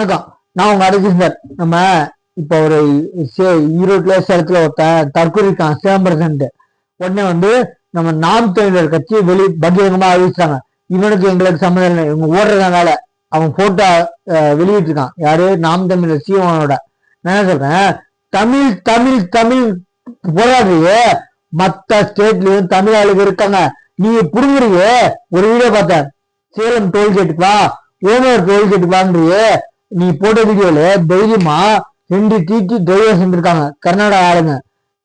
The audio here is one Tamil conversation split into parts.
வணக்கம். நான் உங்க அரிசிந்தர். நம்ம இப்ப ஒரு ஈரோட்ல சேலத்துல ஒருத்தன் தற்கொலைக்கான் சிதம்பரம். உடனே நம்ம நாம் தமிழர் கட்சி பகிரங்கமா அறிவிச்சாங்க, இவனுக்கு எங்களுக்கு சம்மந்தம் இல்லை, இவங்க ஓடுறதுனால அவன் போட்டோ வெளியிட்டு இருக்கான். யாரு? நாம் தமிழர் சீவனோட. நான் என்ன சொல்றேன், தமிழ் தமிழ் தமிழ் போராடுறியே, மத்த ஸ்டேட்லயும் தமிழ் ஆளுங்க இருக்காங்க, நீங்க புரிஞ்சுறிய. ஒரு வீடியோ பார்த்தேன், சேலம் டோல்கேட்டுக்கு வா, ஓமர் டோல்கேட்டுக்கு வாங்குறியே, நீ போட்ட வீடியோல தைரியமா 2 டிடி டிரைவர்ஸ் இருக்காங்க கர்நாடகா ஆளுங்க.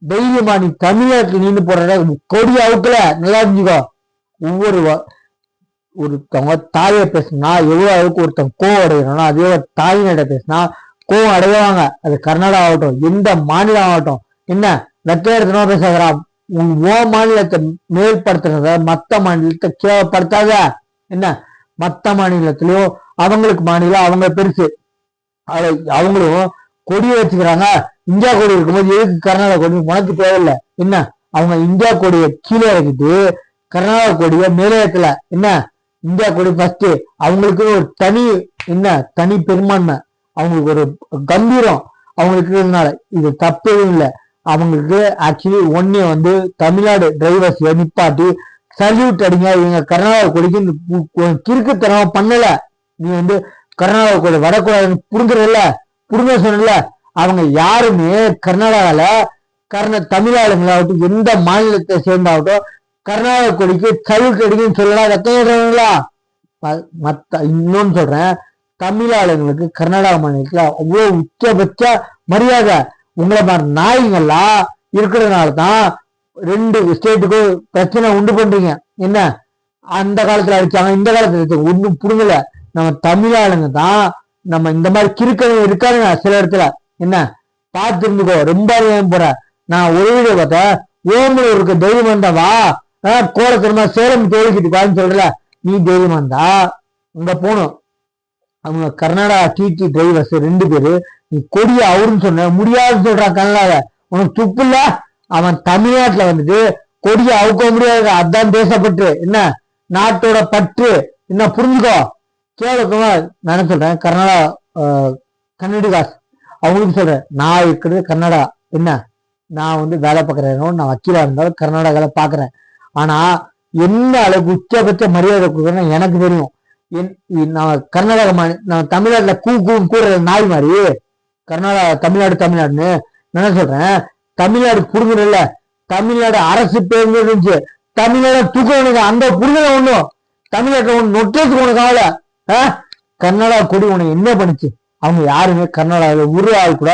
தைரியமா நீ தமிழ்நாட்டுல நின்று போடுற கொடி அவுக்கல. நல்லா இருந்துக்கோ. ஒருத்தவங்க தாயை பேசினா எவ்வளவு அளவுக்கு ஒருத்தவங்க கோவம் அடையணும், அதே தாயினிட பேசினா கோவம் அடைவாங்க. அது கர்நாடகா ஆகட்டும், எந்த மாநிலம் ஆகட்டும். என்ன வெக்கையெடுத்தனோ பேசுகிறா, உன் மாநிலத்தை மேல்படுத்துறத மத்த மாநிலத்தை கேவப்படுத்தாத. என்ன மத்த மாநிலத்திலயும் அவங்களுக்கு மாநிலம் அவங்க பெருசு, அவங்களும் கொடியை வச்சுக்கிறாங்க. இந்தியா கொடி இருக்கும்போது எதுக்கு கர்நாடகா கொடி உனக்கு தேவையில்லை. என்ன அவங்க இந்தியா கொடியை கீழே இறக்கிட்டு கர்நாடகா கொடிய மேலே ஏற்றல. என்ன இந்தியா கொடி ஃபர்ஸ்ட், அவங்களுக்கு ஒரு தனி பெரும்பான்மை, அவங்களுக்கு ஒரு கம்பீரம் அவங்களுக்கு இருந்தனால இது தப்பு எதுவும் இல்லை. அவங்களுக்கு ஆக்சுவலி ஒன்னே தமிழ்நாடு டிரைவர்ஸ் நிப்பாட்டி சல்யூட் அடிங்க, இவங்க கர்நாடகா கொடிக்கு கிறுக்குத்தனம் பண்ணல. நீ கர்நாடகா கொடி வரக்கூடாதுன்னு புரிஞ்சுறல, புரிஞ்ச சொன்னல. அவங்க யாருமே கர்நாடகால தமிழ் ஆளுங்களாகட்டும், எந்த மாநிலத்தை சேர்ந்தாகட்டும், கர்நாடகா கொடிக்கு சல்யூட் அடிக்குன்னு சொல்லலாம். வெக்கையா மத்த இன்னொன்னு சொல்றேன், தமிழ் ஆளுங்களுக்கு கர்நாடகா மாநிலத்துல அவ்வளவு உச்சபட்ச மரியாதை. உங்களை மாதிரி நாய்கள்லாம் இருக்கிறதுனால தான் 2 ஸ்டேட்டுக்கும் பிரச்சனை உண்டு பண்றீங்க. என்ன அந்த காலத்துல அடிச்சாங்க, இந்த காலத்துல ஒன்னும் புடுங்கல. நம்ம தமிழ் ஆளுங்க தான் நம்ம இந்த மாதிரி கிறுக்கணும் இருக்காருங்க சில இடத்துல. என்ன பார்த்து இருந்துக்கோ. ரொம்ப போற நான் ஒரு வீடியோ பார்த்தேன், ஓமல இருக்க தைரியம் வந்தாவா கோலத்தனமா சேலம் தோழிக்கிட்டு வான்னு சொல்றல. நீ தைரியம் வந்தா அங்க போகணும். அவங்க கர்நாடகா டிடி டிரைவர்ஸ் 2 பேரு நீ கொடிய அவருன்னு சொன்ன முடியாதுன்னு சொல்றான் கர்நாடகா. உனக்கு துப்பு இல்ல? அவன் தமிழ்நாட்டுல கொடிய அவுக்க முடியாது. அதான் தேசப்பற்று, என்ன நாட்டோட பற்று. என்ன புரிஞ்சுக்கோ. கேளுக்குமா நான் என்ன சொல்றேன், கர்நாடகா கன்னடிகாஸ் அவங்களுக்கு சொல்றேன், நான் இருக்கிறது கர்நாடகா. என்ன நான் வேலை பார்க்கறேன், நான் வக்கீலா இருந்தாலும் கர்நாடகால பாக்குறேன். ஆனா என்ன அளவுக்கு உச்சபட்ச மரியாதை கொடுக்குறேன்னு எனக்கு தெரியும். நான் கர்நாடகா நான் தமிழ்நாட்டுல கூடுற நாய் மாதிரி கர்நாடகா தமிழ்நாடுன்னு நான் சொல்றேன். தமிழ்நாடு புரிஞ்சுல, தமிழ்நாடு அரசு பேருந்து இருந்துச்சு, தமிழ்நாடு தூக்க அந்த புரிதல ஒண்ணும் தமிழ்நாட்டுல ஒண்ணு நொட்டத்துக்கு உனக்கு ஆகல. கர்நாடகா கொடி உனக்கு என்ன பண்ணுச்சு? அவங்க யாருமே கர்நாடகாவில் ஒரு ஆள் கூட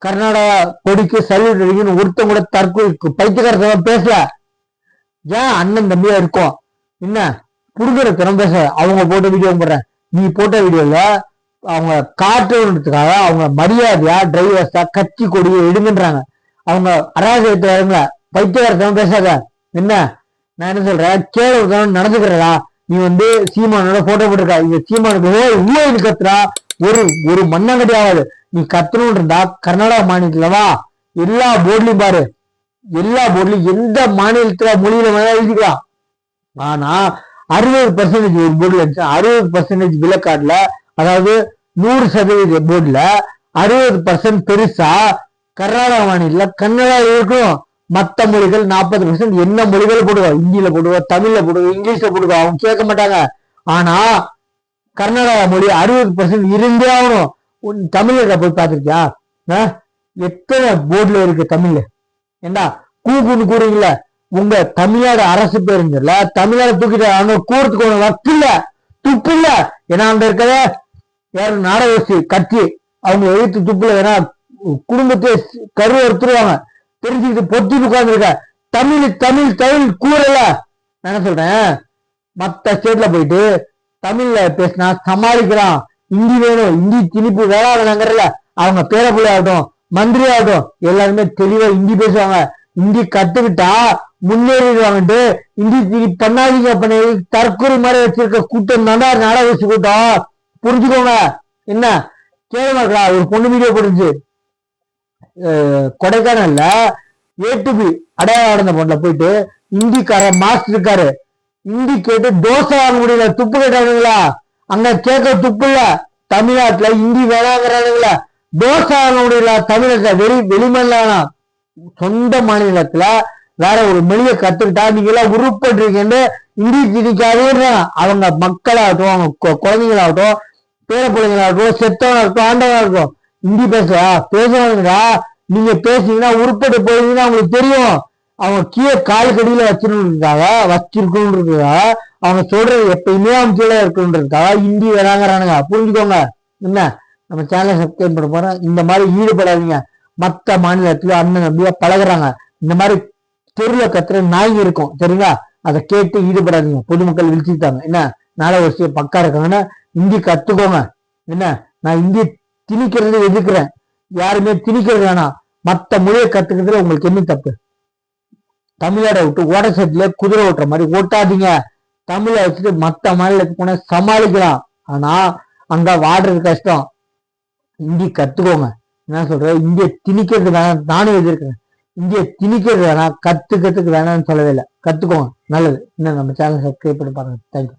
கர்நாடகா கொடிக்கு சல்யூட் அடிக்கணும் ஒருத்தம் கூட தற்கொலை பைத்தியக்காரத்தமா பேசல. ஏன் அண்ணன் தம்பியா இருக்கும். என்ன புரிஞ்சுறத்தனம் பேச. அவங்க போட்ட வீடியோ போடுறேன், நீ போட்ட வீடியோல அவங்க காட்டுறதுக்காக அவங்க மரியாதையா டிரைவர்ஸா கட்சி கொடியை எடுங்கன்றாங்க. அவங்க அராஜகத்துல இருங்க, பைத்தியக்காரத்தனம் பேசாத. என்ன நான் என்ன சொல்றேன், கேள்வி நடந்துக்கிறதா. நீ சீமானோட போட்டோ போட்டிருக்கா, இந்த சீமானுக்கு கத்துறா ஒரு மண்ணங்கட்டி ஆகாது. நீ கத்தணும் இருந்தா கர்நாடகா மாநிலத்துல வா, எல்லா போர்ட்லயும் பாரு, எல்லா போர்ட்லயும் எந்த மாநிலத்துல மொழியில வேணா எழுதிக்கலாம். ஆனா 60% ஒரு போர்டுல இருந்துச்சு, 60% விலக்காடுல, அதாவது 100% போர்டுல 60% பெருசா கர்நாடகா மாநில கன்னடா இருக்கும். மத்த மொழிகள் 40% என்ன மொழிகள் போடுவோம், ஹிந்தியில போடுவோம், தமிழ்ல போடுவோம், இங்கிலீஷ்ல போடுவோம், அவங்க கேட்க மாட்டாங்க. ஆனா கர்நாடகா மொழி 60% இருந்தே ஆகணும். தமிழ்ல போய் பார்த்திருக்கியா? எத்தனை போர்டுல இருக்கு தமிழ்ல? ஏண்டா கூக்குன்னு கூறுங்கள, உங்க தமிழ்நாடு அரசு பேருந்துல தமிழ்நாடு தூக்கிட்டு கூறத்துக்கு ஒண்ணு வக்கில்ல, துப்பு இல்ல. ஏன்னா அங்க இருக்கத யாரு நாடகோசி கட்சி அவங்க எழுத்து துப்புல, ஏன்னா குடும்பத்தை கருவை எடுத்துருவாங்க தெரிஞ்சுக்கிட்டு பொத்தி உட்கார்ந்து இருக்க. தமிழ் தமிழ் தமிழ் கூறல. நான் என்ன சொல்றேன், மத்த ஸ்டேட்ல போயிட்டு தமிழ்ல பேசினா சமாளிக்கலாம். ஹிந்தி வேணும், ஹிந்தி திணிப்பு வேளாண் அவங்க பேரப்பிள்ளை ஆகட்டும், மந்திரி ஆகட்டும், எல்லாருமே தெளிவா ஹிந்தி பேசுவாங்க. ஹிந்தி கத்துக்கிட்டா முன்னேறிடுவாங்கட்டு ஹிந்தி திணிப்பு பண்ணாதீங்க. பண்ணி தற்கொலை மாதிரி வச்சிருக்க கூட்டம் தாண்டா நாடகோசி கூட்டம், புரிஞ்சுக்கோங்க. என்ன கேளுங்களா, ஒரு பொண்ணு வீடியோ போட்டுச்சு கொடைக்கானல்ல ஏ2பி அடையாளம் நடந்த பொண்ணுல போயிட்டு இந்திக்கார மாஸ்டர் இருக்காரு, இந்தி கேட்டு தோசை வாங்க முடியல, துப்பு கேட்டாங்களா? அங்க கேட்க துப்பு இல்ல. தமிழ்நாட்டுல ஹிந்தி வேணாங்கிறானுங்கள தோசானுடைய தமிழக வெளிமல்லானா சொந்த மாநிலத்துல வேற ஒரு மொழியை கத்துக்கிட்டா நீங்க எல்லாம் உருப்பட்டுருக்கேன்னு ஹிந்தி திணிக்காதே அவங்க மக்களாகட்டும் அவங்க குழந்தைங்களாகட்டும் பேர பிள்ளைங்களாகட்டும் செத்தவனாகட்டும் ஆண்டவனாகட்டும் ஹிந்தி பேசுவாங்கடா. நீங்க பேசுனீங்கன்னா உருப்பட்டு போயிருந்தீங்கன்னா அவங்களுக்கு தெரியும் அவங்க கீழே காலுக்கடியில வச்சிருக்கணுன்றதுக்காக அவங்க சொல்றது எப்பயுமே அவங்க கீழே இருக்கணுன்றதுக்காக ஹிந்தி வேணாங்கிறானுங்க. புரிஞ்சுக்கோங்க. என்ன நம்ம சேனலை சப்ஸ்கிரைப் பண்ண போறோம். இந்த மாதிரி ஈடுபடாதீங்க. மற்ற மாநிலத்துல அண்ணன் நம்பியா பழகுறாங்க. இந்த மாதிரி தெருல கத்துற நாய்ங்க இருக்கும் சரிங்களா, அதை கேட்டு ஈடுபடாதீங்க. பொதுமக்கள் விழிச்சுட்டாங்க. என்ன நாளை ஒரு பக்கா இருக்காங்கன்னா ஹிந்தி கத்துக்கோங்க. என்ன நான் ஹிந்தி திணிக்கிறது எதிர்க்கிறேன். யாருமே திணிக்கிறது வேணாம். மற்ற மொழியை கத்துக்கிறதுல உங்களுக்கு என்ன தப்பு? தமிழ்நாடை விட்டு ஓட செட்ல குதிரை ஓட்டுற மாதிரி ஓட்டாதீங்க. தமிழை வச்சுட்டு மற்ற மாநிலத்துக்கு போன சமாளிக்கலாம். ஆனா அங்க வாடுறது கஷ்டம். ஹிந்தி கத்துக்கோங்க. என்ன சொல்றேன், இந்திய திணிக்கிறது வேணாம். நானும் எதிர்க்கிறேன். இந்திய திணிக்கிறது வேணாம், கத்துக்கிறதுக்கு வேணாம்னு சொல்லவே இல்லை. கத்துக்கோங்க, நல்லது. இன்னும் நம்ம சேனல் சப்ஸ்கிரைப் பண்ணி பாருங்க. தேங்க்யூ.